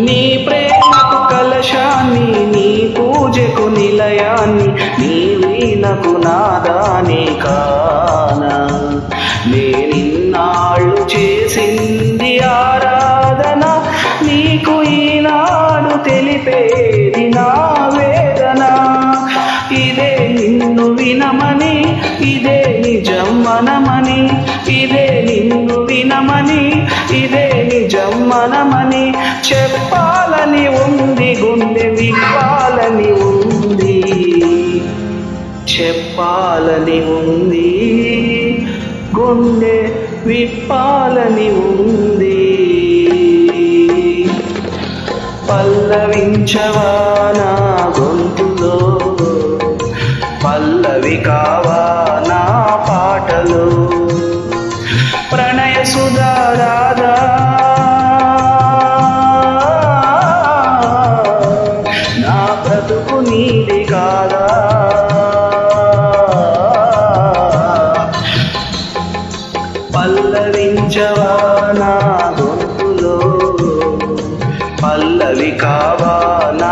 నీ ప్రేమకు కలశాన్ని, నీ పూజకు నిలయాన్ని, నీ వీణకు నాదాని కానా. నేనిన్నాళ్ళు చేసింది ఆరాధన, నీకు ఈనాడు తెలిపేది నా వేదన. ఇదే నిన్ను వినమని, ఇదే నిజం మనమని, ఇదే నిన్ను వినమని, ఇదే నిజం మనమని చెప్పాలని ఉంది, గుండె విప్పాలని ఉంది, చెప్పాలని ఉంది, గుండె విప్పాలని ఉంది. పల్లవించవా నా గొంతులో, పల్లవి కావా నా పాటలో. ప్రణయ సుధా రాధా నా బ్రతుకు నీది కాదా. పల్లవించవా నా గొంతులో, పల్లవి కావా నా